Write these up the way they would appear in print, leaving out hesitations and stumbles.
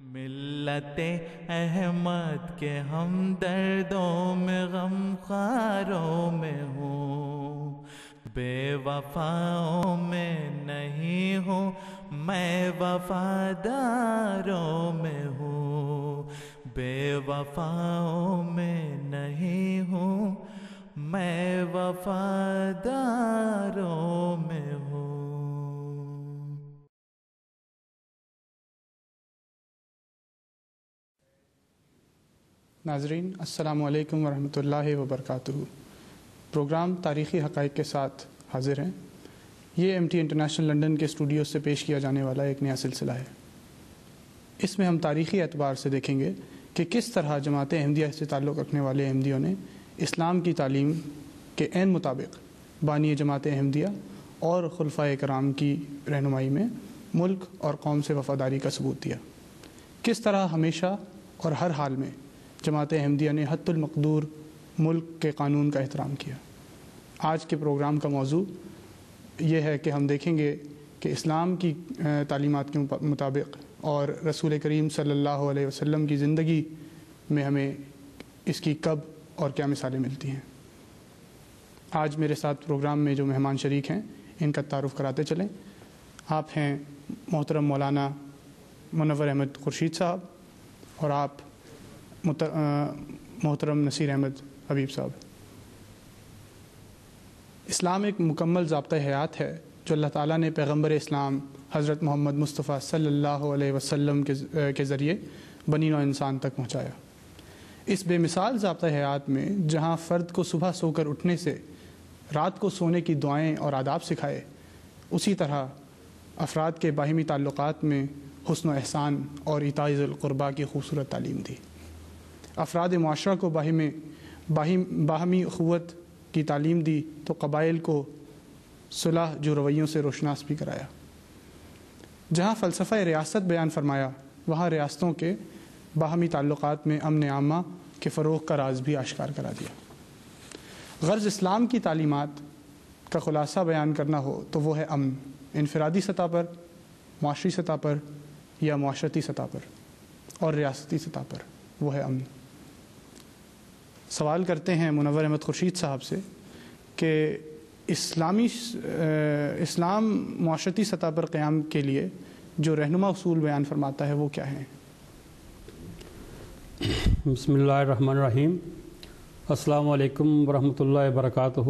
ملت احمد کے ہم دردوں میں غم خواروں میں ہوں، بے وفاؤں میں نہیں ہوں، میں وفاداروں میں ہوں، بے وفاؤں میں نہیں ہوں، میں وفاداروں میں ہوں۔ ناظرین السلام علیکم ورحمۃ اللہ وبرکاتہ۔ پروگرام تاریخی حقائق کے ساتھ حاضر ہیں۔ یہ ایم ٹی انٹرنیشنل لنڈن کے اسٹوڈیو سے پیش کیا جانے والا ایک نیا سلسلہ ہے۔ اس میں ہم تاریخی اعتبار سے دیکھیں گے کہ کس طرح جماعت احمدیہ سے تعلق رکھنے والے احمدیوں نے اسلام کی تعلیم کے عین مطابق بانی جماعت احمدیہ اور خلفائے کرام کی رہنمائی میں ملک اور قوم سے وفاداری کا ثبوت دیا۔ کس طرح ہمیشہ اور ہر حال میں جماعت احمدیہ نے حد المقدور ملک کے قانون کا احترام کیا۔ آج کے پروگرام کا موضوع یہ ہے کہ ہم دیکھیں گے کہ اسلام کی تعلیمات کے مطابق اور رسول کریم صلی اللہ علیہ وسلم کی زندگی میں ہمیں اس کی کب اور کیا مثالیں ملتی ہیں۔ آج میرے ساتھ پروگرام میں جو مہمان شریک ہیں ان کا تعارف کراتے چلیں۔ آپ ہیں محترم مولانا منور احمد خورشید صاحب اور آپ محترم نصیر احمد حبیب صاحب۔ اسلام ایک مکمل ضابطۂ حیات ہے جو اللہ تعالیٰ نے پیغمبر اسلام حضرت محمد مصطفیٰ صلی اللہ علیہ وسلم کے ذریعے بنی نوع انسان تک پہنچایا۔ اس بے مثال ضابطۂ حیات میں جہاں فرد کو صبح سو کر اٹھنے سے رات کو سونے کی دعائیں اور آداب سکھائے، اسی طرح افراد کے باہمی تعلقات میں حسن و احسان اور ایتاء ذی القربیٰ کی خوبصورت تعلیم دی۔ افراد معاشرہ کو باہمی اخوت کی تعلیم دی تو قبائل کو صلح جو رویوں سے روشناس بھی کرایا۔ جہاں فلسفہ ریاست بیان فرمایا، وہاں ریاستوں کے باہمی تعلقات میں امن عامہ کے فروغ کا راز بھی آشکار کرا دیا۔ غرض اسلام کی تعلیمات کا خلاصہ بیان کرنا ہو تو وہ ہے امن، انفرادی سطح پر، معاشری سطح پر یا معاشرتی سطح پر، اور ریاستی سطح پر وہ ہے امن۔ سوال کرتے ہیں منور احمد خورشید صاحب سے کہ اسلام معاشرتی سطح پر قیام کے لیے جو رہنما اصول بیان فرماتا ہے وہ کیا ہیں؟ بسم اللہ الرحمن الرحیم۔ السلام علیکم ورحمۃ اللہ وبرکاتہ۔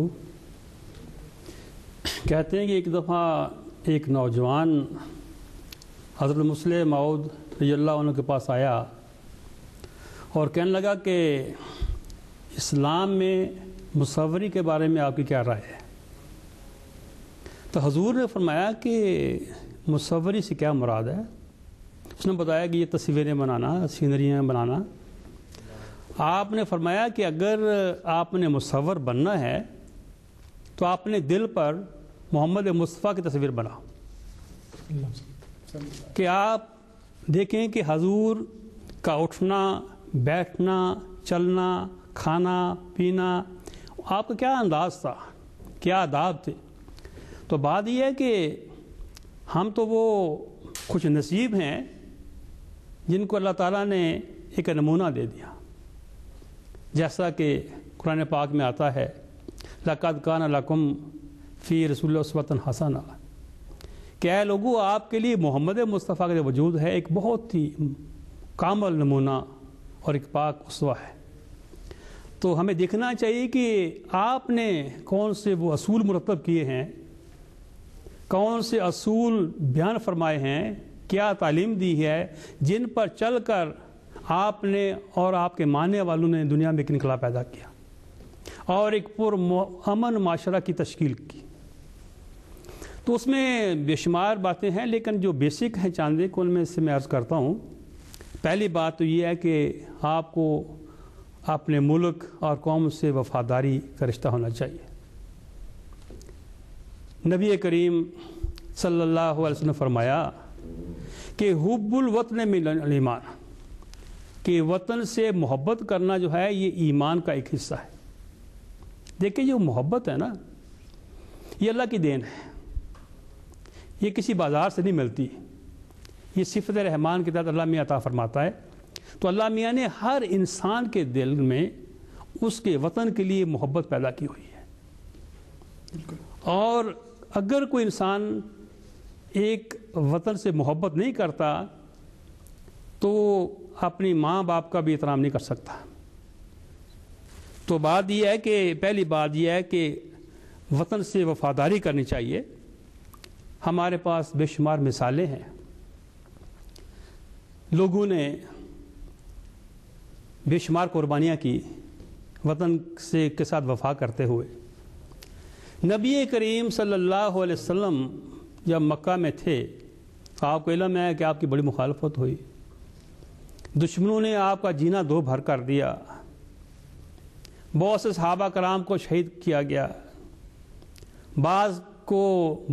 کہتے ہیں کہ ایک دفعہ ایک نوجوان حضرت مسلم موعود رضی اللہ عنہ کے پاس آیا اور کہنے لگا کہ اسلام میں مصوری کے بارے میں آپ کی کیا رائے ہے؟ تو حضور نے فرمایا کہ مصوری سے کیا مراد ہے؟ اس نے بتایا کہ یہ تصویریں بنانا، سینریاں بنانا۔ آپ نے فرمایا کہ اگر آپ نے مصور بننا ہے تو آپ نے دل پر محمد مصطفیٰ کی تصویر بناؤ، کہ آپ دیکھیں کہ حضور کا اٹھنا، بیٹھنا، چلنا، کھانا پینا، آپ کا کیا انداز تھا، کیا آداب تھے۔ تو بات یہ ہے کہ ہم تو وہ کچھ نصیب ہیں جن کو اللہ تعالیٰ نے ایک نمونہ دے دیا، جیسا کہ قرآن پاک میں آتا ہے لَقَدْ كَانَ لَكُمْ فِي رَسُولِ اللَّهِ أُسْوَةٌ حَسَنَةٌ، کہ اے لوگو آپ کے لیے محمد مصطفیٰ کا وجود ہے ایک بہت ہی کامل نمونہ اور ایک پاک اسوہ ہے۔ تو ہمیں دیکھنا چاہیے کہ آپ نے کون سے وہ اصول مرتب کیے ہیں، کون سے اصول بیان فرمائے ہیں، کیا تعلیم دی ہے جن پر چل کر آپ نے اور آپ کے ماننے والوں نے دنیا میں ایک انقلاب پیدا کیا اور ایک امن معاشرہ کی تشکیل کی۔ تو اس میں بے شمار باتیں ہیں، لیکن جو بیسک ہیں چاندے کو ان میں سے میں عرض کرتا ہوں۔ پہلی بات تو یہ ہے کہ آپ کو اپنے ملک اور قوم سے وفاداری کا رشتہ ہونا چاہیے۔ نبی کریم صلی اللہ علیہ وسلم نے فرمایا کہ حب الوطن من الایمان، کہ وطن سے محبت کرنا جو ہے یہ ایمان کا ایک حصہ ہے۔ دیکھیں جو محبت ہے نا، یہ اللہ کی دین ہے، یہ کسی بازار سے نہیں ملتی، یہ صفت رحمان کے تحت اللہ میاں عطا فرماتا ہے. تو اللہ میاں نے ہر انسان کے دل میں اس کے وطن کے لیے محبت پیدا کی ہوئی ہے. اور اگر کوئی انسان ایک وطن سے محبت نہیں کرتا تو اپنی ماں باپ کا بھی احترام نہیں کر سکتا. تو بات یہ ہے کہ پہلی بات یہ ہے کہ وطن سے وفاداری کرنی چاہیے. ہمارے پاس بے شمار مثالیں ہیں. لوگوں نے بے شمار قربانیاں کی وطن سے کے ساتھ وفا کرتے ہوئے. نبی کریم صلی اللہ علیہ وسلم جب مکہ میں تھے، آپ کو علم ہے کہ آپ کی بڑی مخالفت ہوئی. دشمنوں نے آپ کا جینا دو بھر کر دیا. بہت سے صحابہ کرام کو شہید کیا گیا. بعض کو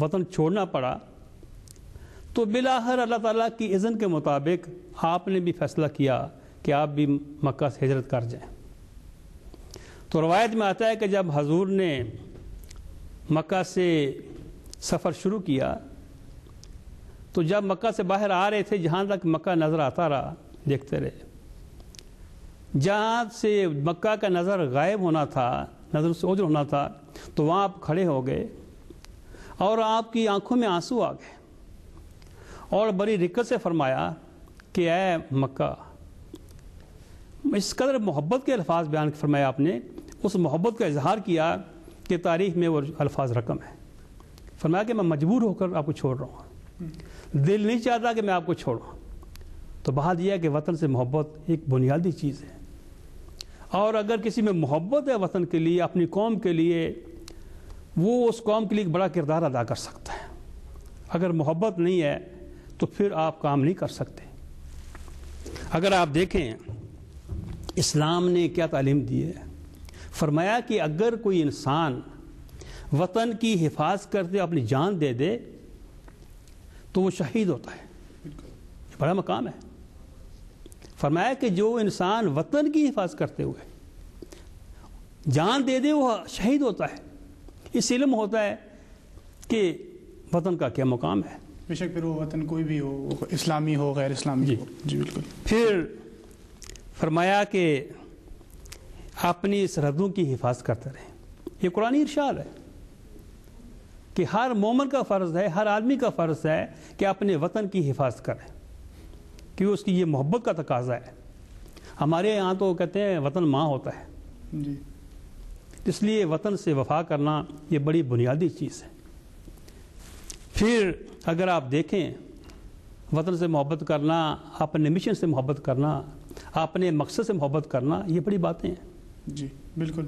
وطن چھوڑنا پڑا. تو بالآخر اللہ تعالیٰ کی اذن کے مطابق آپ نے بھی فیصلہ کیا کہ آپ بھی مکہ سے ہجرت کر جائیں. تو روایت میں آتا ہے کہ جب حضور نے مکہ سے سفر شروع کیا تو جب مکہ سے باہر آ رہے تھے، جہاں تک مکہ نظر آتا رہا دیکھتے رہے. جہاں سے مکہ کا نظر غائب ہونا تھا، نظر سے اوجھل ہونا تھا، تو وہاں آپ کھڑے ہو گئے اور آپ کی آنکھوں میں آنسو آ گئے اور بڑی رکت سے فرمایا کہ اے مکہ. اس قدر محبت کے الفاظ بیان فرمایا آپ نے. اس محبت کا اظہار کیا کہ تاریخ میں وہ الفاظ رقم ہے. فرمایا کہ میں مجبور ہو کر آپ کو چھوڑ رہا ہوں، دل نہیں چاہتا کہ میں آپ کو چھوڑوں. تو بات یہ ہے کہ وطن سے محبت ایک بنیادی چیز ہے. اور اگر کسی میں محبت ہے وطن کے لیے، اپنی قوم کے لیے، وہ اس قوم کے لیے ایک بڑا کردار ادا کر سکتا ہے. اگر محبت نہیں ہے تو پھر آپ کام نہیں کر سکتے. اگر آپ دیکھیں اسلام نے کیا تعلیم دی ہے، فرمایا کہ اگر کوئی انسان وطن کی حفاظت کرتے اپنی جان دے دے تو وہ شہید ہوتا ہے. یہ بڑا مقام ہے. فرمایا کہ جو انسان وطن کی حفاظت کرتے ہوئے جان دے دے وہ شہید ہوتا ہے. اس علم ہوتا ہے کہ وطن کا کیا مقام ہے. بے شک پھر وہ وطن کوئی بھی ہو، اسلامی ہو غیر اسلامی ہو. جی بالکل. پھر فرمایا کہ اپنی سرحدوں کی حفاظت کرتے رہیں. یہ قرآن ارشاد ہے کہ ہر مومن کا فرض ہے، ہر آدمی کا فرض ہے کہ اپنے وطن کی حفاظت کرے، کہ اس کی یہ محبت کا تقاضا ہے. ہمارے یہاں تو کہتے ہیں وطن ماں ہوتا ہے. جی. اس لیے وطن سے وفا کرنا یہ بڑی بنیادی چیز ہے. پھر اگر آپ دیکھیں وطن سے محبت کرنا، اپنے مشن سے محبت کرنا، اپنے مقصد سے محبت کرنا، یہ بڑی باتیں ہیں. جی بالکل.